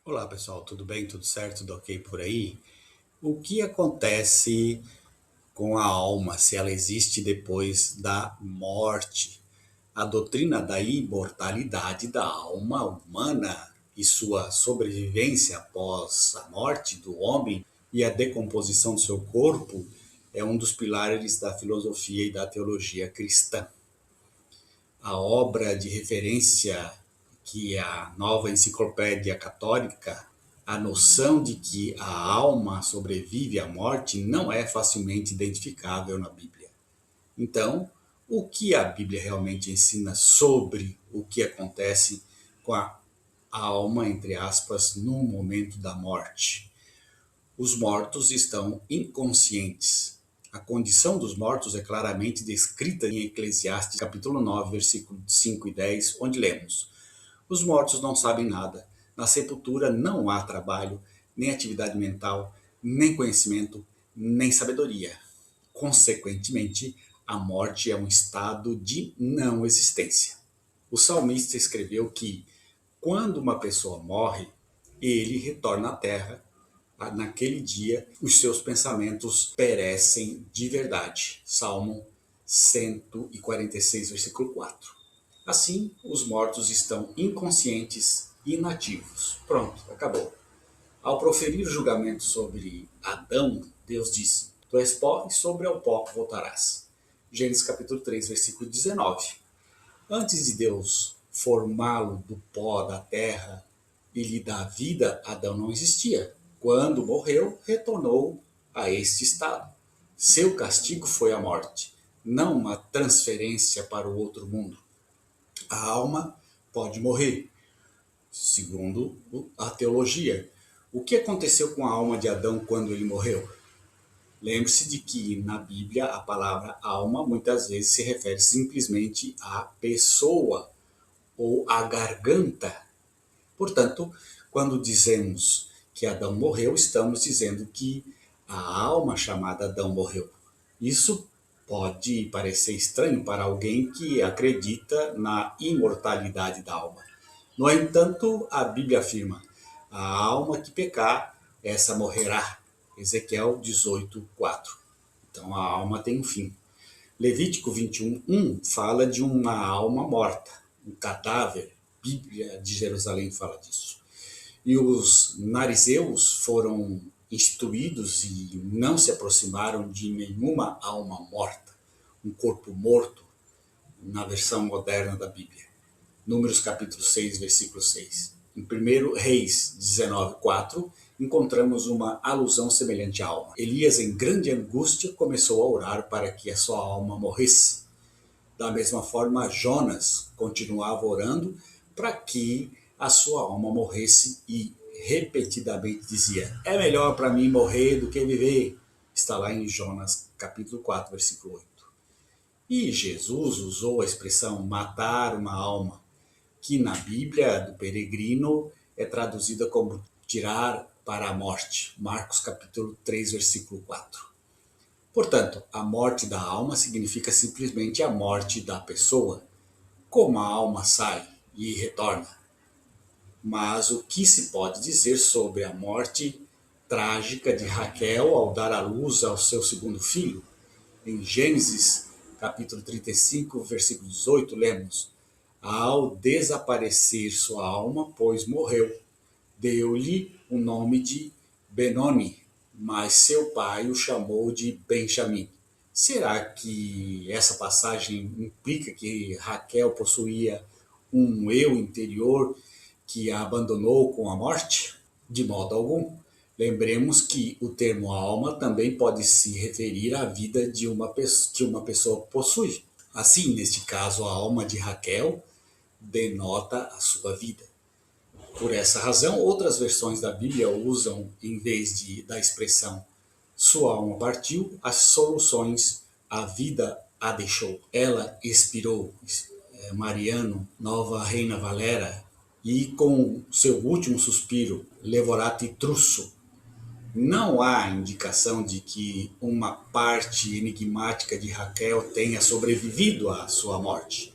Olá pessoal, tudo bem? Tudo certo? Tudo ok por aí? O que acontece com a alma, se ela existe depois da morte? A doutrina da imortalidade da alma humana e sua sobrevivência após a morte do homem e a decomposição do seu corpo é um dos pilares da filosofia e da teologia cristã. A obra de referência que é a Nova Enciclopédia Católica, a noção de que a alma sobrevive à morte não é facilmente identificável na Bíblia. Então, o que a Bíblia realmente ensina sobre o que acontece com a alma, entre aspas, no momento da morte? Os mortos estão inconscientes. A condição dos mortos é claramente descrita em Eclesiastes capítulo 9, versículos 5 e 10, onde lemos: os mortos não sabem nada. Na sepultura não há trabalho, nem atividade mental, nem conhecimento, nem sabedoria. Consequentemente, a morte é um estado de não existência. O salmista escreveu que, quando uma pessoa morre, ele retorna à terra. Naquele dia, os seus pensamentos perecem de verdade. Salmo 146, versículo 4. Assim, os mortos estão inconscientes e inativos. Pronto, acabou. Ao proferir o julgamento sobre Adão, Deus disse: tu és pó e sobre o pó voltarás. Gênesis capítulo 3, versículo 19. Antes de Deus formá-lo do pó da terra e lhe dar vida, Adão não existia. Quando morreu, retornou a este estado. Seu castigo foi a morte, não uma transferência para o outro mundo. A alma pode morrer, segundo a teologia. O que aconteceu com a alma de Adão quando ele morreu? Lembre-se de que na Bíblia a palavra alma muitas vezes se refere simplesmente à pessoa ou à garganta. Portanto, quando dizemos que Adão morreu, estamos dizendo que a alma chamada Adão morreu. Isso pode parecer estranho para alguém que acredita na imortalidade da alma. No entanto, a Bíblia afirma: a alma que pecar, essa morrerá. Ezequiel 18:4. Então a alma tem um fim. Levítico 21:1 fala de uma alma morta, um cadáver. Bíblia de Jerusalém fala disso. E os narizeus foram instituídos e não se aproximaram de nenhuma alma morta, um corpo morto, na versão moderna da Bíblia. Números capítulo 6, versículo 6. Em 1 Reis 19:4, encontramos uma alusão semelhante à alma. Elias, em grande angústia, começou a orar para que a sua alma morresse. Da mesma forma, Jonas continuava orando para que a sua alma morresse e repetidamente dizia: é melhor para mim morrer do que viver. Está lá em Jonas capítulo 4, versículo 8. E Jesus usou a expressão matar uma alma, que na Bíblia do peregrino é traduzida como tirar para a morte. Marcos capítulo 3, versículo 4. Portanto, a morte da alma significa simplesmente a morte da pessoa, como a alma sai e retorna. Mas o que se pode dizer sobre a morte trágica de Raquel ao dar à luz ao seu segundo filho? Em Gênesis capítulo 35, versículo 18, lemos: ao desaparecer sua alma, pois morreu, deu-lhe o nome de Benoni, mas seu pai o chamou de Benjamim. Será que essa passagem implica que Raquel possuía um eu interior que a abandonou com a morte? De modo algum. Lembremos que o termo alma também pode se referir à vida de que uma pessoa possui. Assim, neste caso, a alma de Raquel denota a sua vida. Por essa razão, outras versões da Bíblia usam, em vez da expressão sua alma partiu, as soluções a vida a deixou. Ela expirou. Mariano, Nova Reina Valera, e com seu último suspiro, Levorate Trusso. Não há indicação de que uma parte enigmática de Raquel tenha sobrevivido à sua morte.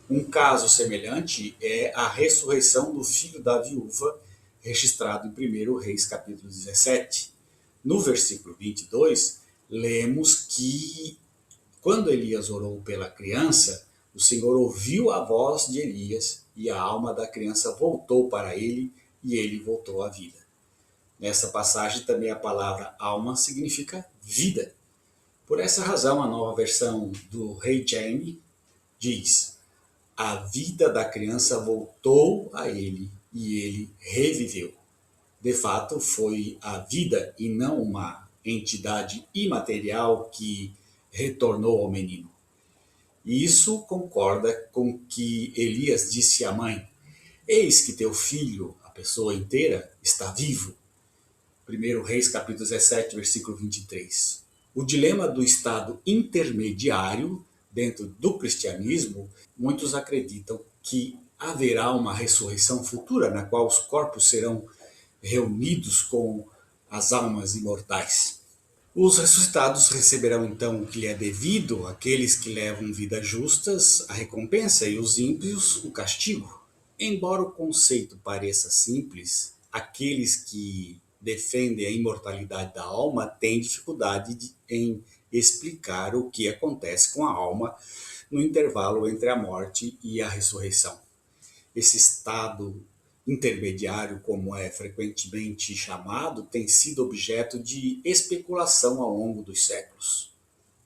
Um caso semelhante é a ressurreição do filho da viúva registrado em 1 Reis capítulo 17. No versículo 22, lemos que quando Elias orou pela criança, o Senhor ouviu a voz de Elias e a alma da criança voltou para ele e ele voltou à vida. Nessa passagem também a palavra alma significa vida. Por essa razão, a nova versão do Rei Jaime diz: a vida da criança voltou a ele e ele reviveu. De fato, foi a vida e não uma entidade imaterial que retornou ao menino. E isso concorda com o que Elias disse à mãe: eis que teu filho, a pessoa inteira, está vivo. 1 Reis capítulo 17, versículo 23. O dilema do estado intermediário dentro do cristianismo, muitos acreditam que haverá uma ressurreição futura na qual os corpos serão reunidos com as almas imortais. Os ressuscitados receberão então o que lhe é devido, aqueles que levam vidas justas, a recompensa, e os ímpios, o castigo. Embora o conceito pareça simples, aqueles que defendem a imortalidade da alma têm dificuldade em explicar o que acontece com a alma no intervalo entre a morte e a ressurreição. Esse estado intermediário, como é frequentemente chamado, tem sido objeto de especulação ao longo dos séculos.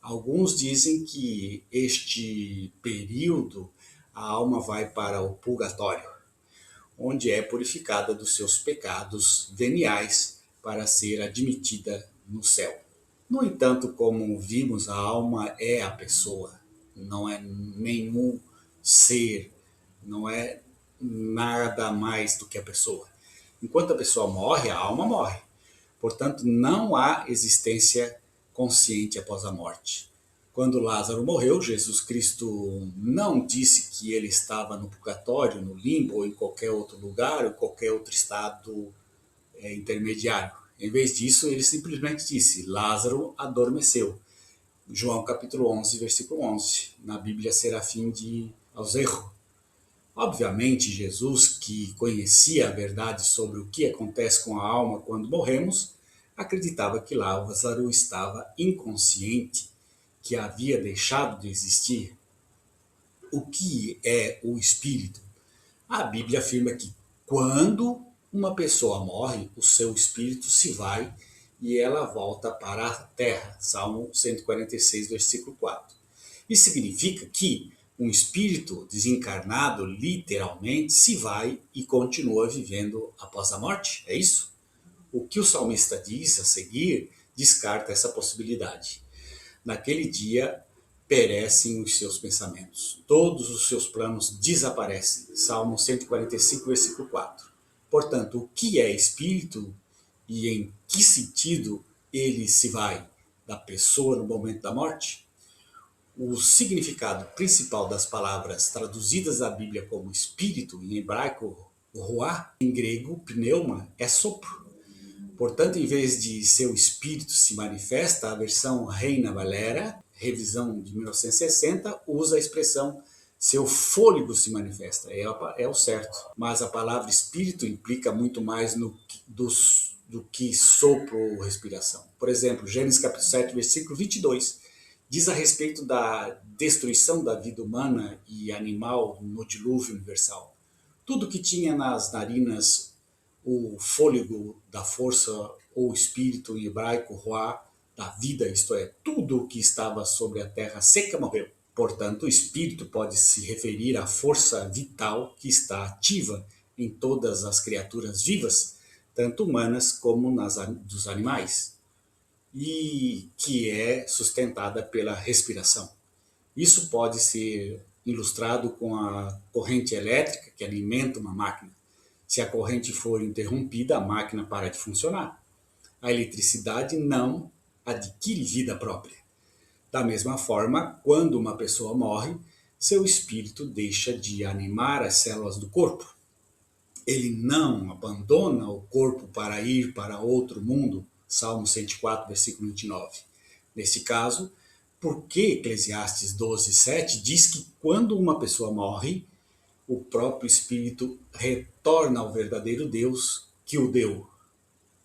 Alguns dizem que este período a alma vai para o purgatório, onde é purificada dos seus pecados veniais para ser admitida no céu. No entanto, como vimos, a alma é a pessoa, não é nenhum ser, não é nada mais do que a pessoa. Enquanto a pessoa morre, a alma morre. Portanto, não há existência consciente após a morte. Quando Lázaro morreu, Jesus Cristo não disse que ele estava no purgatório, no limbo ou em qualquer outro lugar ou qualquer outro estado intermediário. Em vez disso, ele simplesmente disse: Lázaro adormeceu. João capítulo 11, versículo 11, na Bíblia Serafim de Alzerro. Obviamente, Jesus, que conhecia a verdade sobre o que acontece com a alma quando morremos, acreditava que Lázaro estava inconsciente, que havia deixado de existir. O que é o espírito? A Bíblia afirma que quando uma pessoa morre, o seu espírito se vai e ela volta para a terra. Salmo 146, versículo 4. Isso significa que um espírito desencarnado, literalmente, se vai e continua vivendo após a morte? É isso? O que o salmista diz a seguir descarta essa possibilidade. Naquele dia perecem os seus pensamentos, todos os seus planos desaparecem. Salmo 145, versículo 4. Portanto, o que é espírito e em que sentido ele se vai da pessoa no momento da morte? O significado principal das palavras traduzidas da Bíblia como espírito, em hebraico, ruá, em grego, pneuma, é sopro. Portanto, em vez de seu espírito se manifesta, a versão Reina Valera, revisão de 1960, usa a expressão seu fôlego se manifesta. É o certo. Mas a palavra espírito implica muito mais do que sopro ou respiração. Por exemplo, Gênesis capítulo 7, versículo 22, diz a respeito da destruição da vida humana e animal no dilúvio universal. Tudo que tinha nas narinas o fôlego da força ou espírito em hebraico, ruá, da vida, isto é, tudo o que estava sobre a terra seca morreu. Portanto, o espírito pode se referir à força vital que está ativa em todas as criaturas vivas, tanto humanas como dos animais, e que é sustentada pela respiração. Isso pode ser ilustrado com a corrente elétrica que alimenta uma máquina. Se a corrente for interrompida, a máquina para de funcionar. A eletricidade não adquire vida própria. Da mesma forma, quando uma pessoa morre, seu espírito deixa de animar as células do corpo. Ele não abandona o corpo para ir para outro mundo. Salmo 104, versículo 29. Nesse caso, porque Eclesiastes 12, 7 diz que quando uma pessoa morre, o próprio espírito retorna ao verdadeiro Deus que o deu.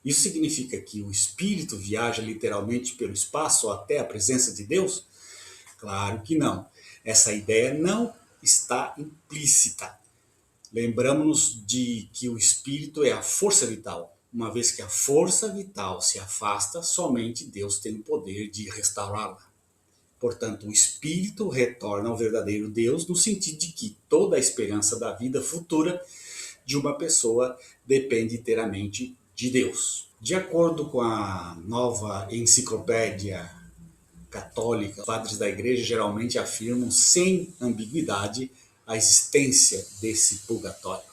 Isso significa que o espírito viaja literalmente pelo espaço até a presença de Deus? Claro que não. Essa ideia não está implícita. Lembramos-nos de que o espírito é a força vital. Uma vez que a força vital se afasta, somente Deus tem o poder de restaurá-la. Portanto, o espírito retorna ao verdadeiro Deus no sentido de que toda a esperança da vida futura de uma pessoa depende inteiramente de Deus. De acordo com a nova enciclopédia católica, os padres da igreja geralmente afirmam sem ambiguidade a existência desse purgatório.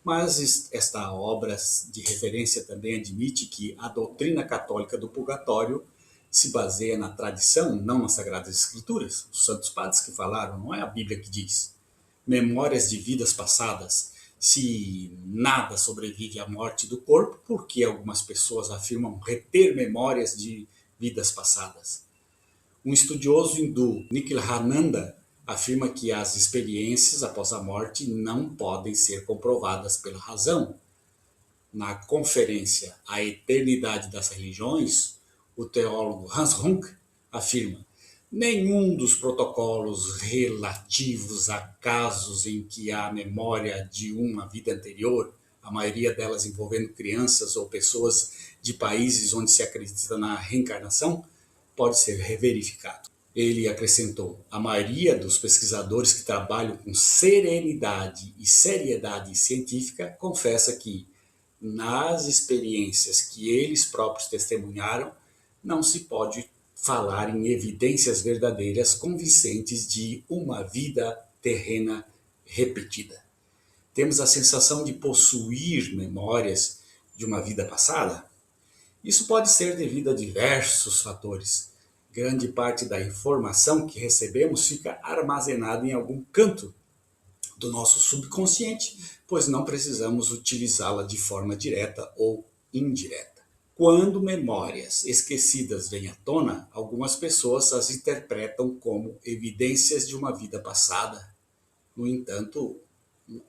Mas esta obra de referência também admite que a doutrina católica do purgatório se baseia na tradição, não nas Sagradas Escrituras. Os santos padres que falaram, não é a Bíblia que diz. Memórias de vidas passadas. Se nada sobrevive à morte do corpo, por que algumas pessoas afirmam reter memórias de vidas passadas? Um estudioso hindu, Nikhilananda, afirma que as experiências após a morte não podem ser comprovadas pela razão. Na conferência A Eternidade das Religiões, o teólogo Hans Hunk afirma: nenhum dos protocolos relativos a casos em que há memória de uma vida anterior, a maioria delas envolvendo crianças ou pessoas de países onde se acredita na reencarnação, pode ser reverificado. Ele acrescentou: a maioria dos pesquisadores que trabalham com serenidade e seriedade científica confessa que, nas experiências que eles próprios testemunharam, não se pode falar em evidências verdadeiras convincentes de uma vida terrena repetida. Temos a sensação de possuir memórias de uma vida passada? Isso pode ser devido a diversos fatores. Grande parte da informação que recebemos fica armazenada em algum canto do nosso subconsciente, pois não precisamos utilizá-la de forma direta ou indireta. Quando memórias esquecidas vêm à tona, algumas pessoas as interpretam como evidências de uma vida passada. No entanto,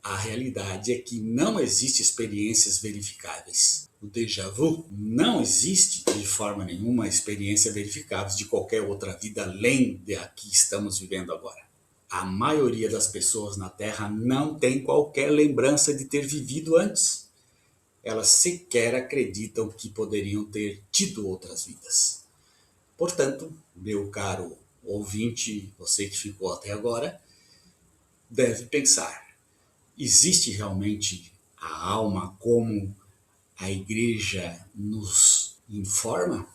a realidade é que não existem experiências verificáveis. O déjà vu não existe de forma nenhuma experiência verificável de qualquer outra vida além da que estamos vivendo agora. A maioria das pessoas na Terra não tem qualquer lembrança de ter vivido antes. Elas sequer acreditam que poderiam ter tido outras vidas. Portanto, meu caro ouvinte, você que ficou até agora, deve pensar: existe realmente a alma como a igreja nos informa?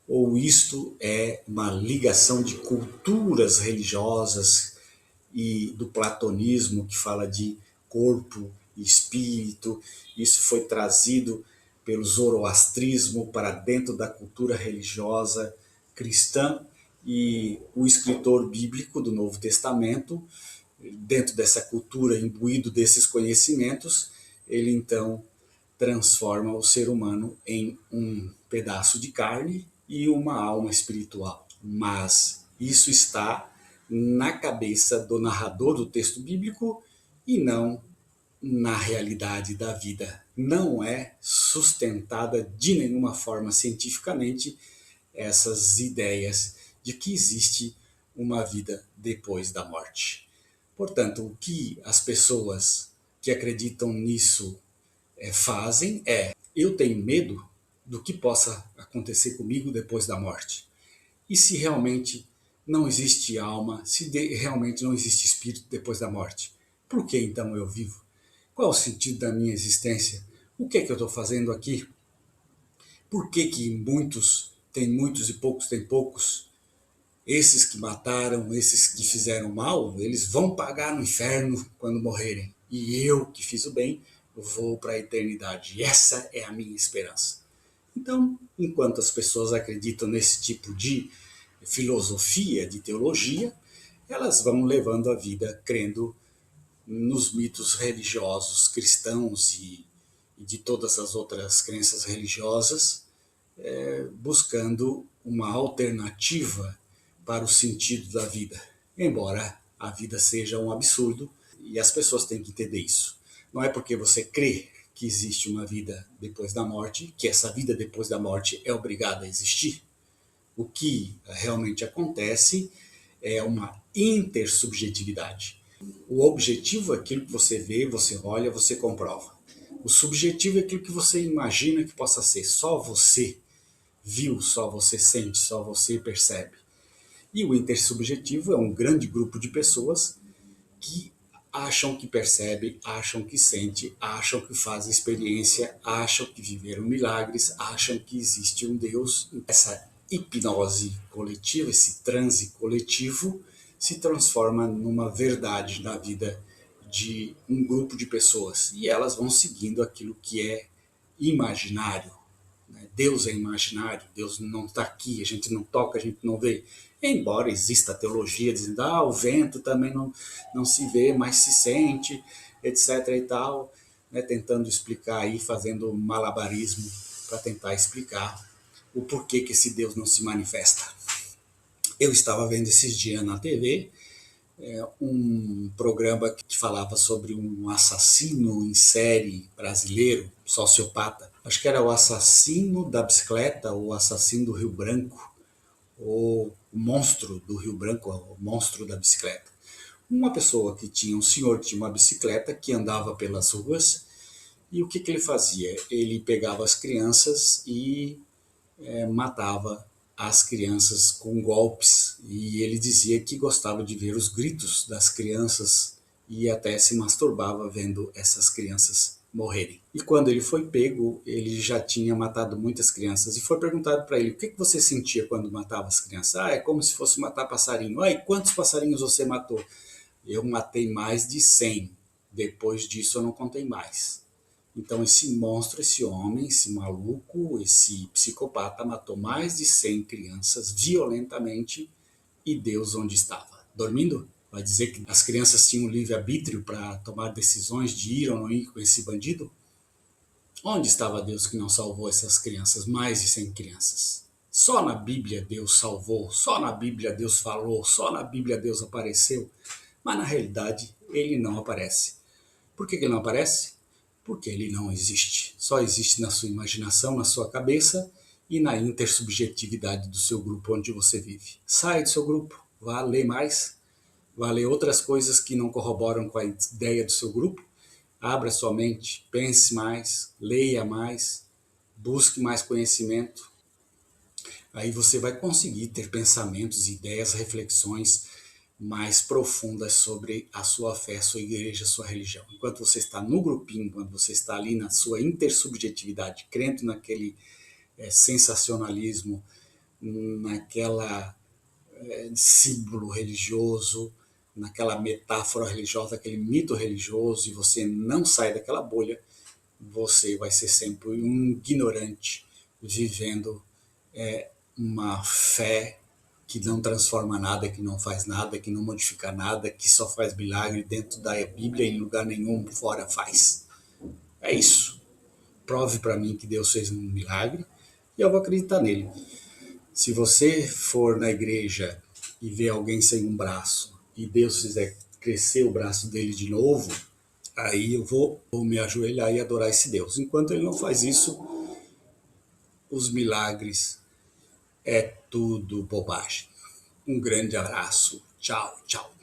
Ou isto é uma ligação de culturas religiosas e do platonismo que fala de corpo e espírito? Isso foi trazido pelo zoroastrismo para dentro da cultura religiosa cristã, e o escritor bíblico do Novo Testamento, dentro dessa cultura, imbuído desses conhecimentos, ele então transforma o ser humano em um pedaço de carne e uma alma espiritual. Mas isso está na cabeça do narrador do texto bíblico e não na realidade da vida. Não é sustentada de nenhuma forma cientificamente essas ideias de que existe uma vida depois da morte. Portanto, o que as pessoas que acreditam nisso fazem é: eu tenho medo do que possa acontecer comigo depois da morte. E se realmente não existe alma, se realmente não existe espírito depois da morte, por que então eu vivo? Qual é o sentido da minha existência? O que é que eu estou fazendo aqui? Por que muitos têm muitos e poucos têm poucos? Esses que mataram, esses que fizeram mal, eles vão pagar no inferno quando morrerem. E eu, que fiz o bem, vou para a eternidade. E essa é a minha esperança. Então, enquanto as pessoas acreditam nesse tipo de filosofia, de teologia, elas vão levando a vida crendo nos mitos religiosos cristãos e de todas as outras crenças religiosas, buscando uma alternativa para o sentido da vida. Embora a vida seja um absurdo, e as pessoas têm que entender isso. Não é porque você crê que existe uma vida depois da morte, que essa vida depois da morte é obrigada a existir. O que realmente acontece é uma intersubjetividade. O objetivo é aquilo que você vê, você olha, você comprova. O subjetivo é aquilo que você imagina que possa ser. Só você viu, só você sente, só você percebe. E o intersubjetivo é um grande grupo de pessoas que acham que percebe, acham que sente, acham que faz experiência, acham que viveram milagres, acham que existe um Deus. Essa hipnose coletiva, esse transe coletivo, se transforma numa verdade na vida de um grupo de pessoas e elas vão seguindo aquilo que é imaginário. Deus é imaginário, Deus não está aqui, a gente não toca, a gente não vê. Embora exista a teologia dizendo o vento também não se vê, mas se sente, etc. e tal, né, tentando explicar aí, fazendo malabarismo para tentar explicar o porquê que esse Deus não se manifesta. Eu estava vendo esses dias na TV um programa que falava sobre um assassino em série brasileiro, sociopata. Acho que era o assassino da bicicleta, ou o assassino do Rio Branco, ou o monstro do Rio Branco, o monstro da bicicleta. Uma pessoa que tinha, um senhor que tinha uma bicicleta que andava pelas ruas e o que ele fazia? Ele pegava as crianças e matava as crianças com golpes e ele dizia que gostava de ver os gritos das crianças e até se masturbava vendo essas crianças morrerem. E quando ele foi pego, ele já tinha matado muitas crianças e foi perguntado para ele: o que você sentia quando matava as crianças? É como se fosse matar passarinho. E quantos passarinhos você matou? Eu matei mais de 100. Depois disso eu não contei mais. Então esse monstro, esse homem, esse maluco, esse psicopata matou mais de 100 crianças violentamente e Deus onde estava? Dormindo? Vai dizer que as crianças tinham livre-arbítrio para tomar decisões de ir ou não ir com esse bandido? Onde estava Deus que não salvou essas crianças, mais de 100 crianças? Só na Bíblia Deus salvou, só na Bíblia Deus falou, só na Bíblia Deus apareceu, mas na realidade ele não aparece. Por que ele não aparece? Porque ele não existe. Só existe na sua imaginação, na sua cabeça e na intersubjetividade do seu grupo onde você vive. Sai do seu grupo, vá ler mais, vá ler outras coisas que não corroboram com a ideia do seu grupo. Abra sua mente, pense mais, leia mais, busque mais conhecimento. Aí você vai conseguir ter pensamentos, ideias, reflexões mais profundas sobre a sua fé, a sua igreja, a sua religião. Enquanto você está no grupinho, quando você está ali na sua intersubjetividade, crendo naquele sensacionalismo, naquela símbolo religioso, naquela metáfora religiosa, aquele mito religioso, e você não sai daquela bolha, você vai ser sempre um ignorante vivendo uma fé que não transforma nada, que não faz nada, que não modifica nada, que só faz milagre dentro da Bíblia e em lugar nenhum fora faz. É isso. Prove para mim que Deus fez um milagre e eu vou acreditar nele. Se você for na igreja e ver alguém sem um braço e Deus fizer crescer o braço dele de novo, aí eu vou me ajoelhar e adorar esse Deus. Enquanto ele não faz isso, os milagres é tudo bobagem. Um grande abraço. Tchau, tchau.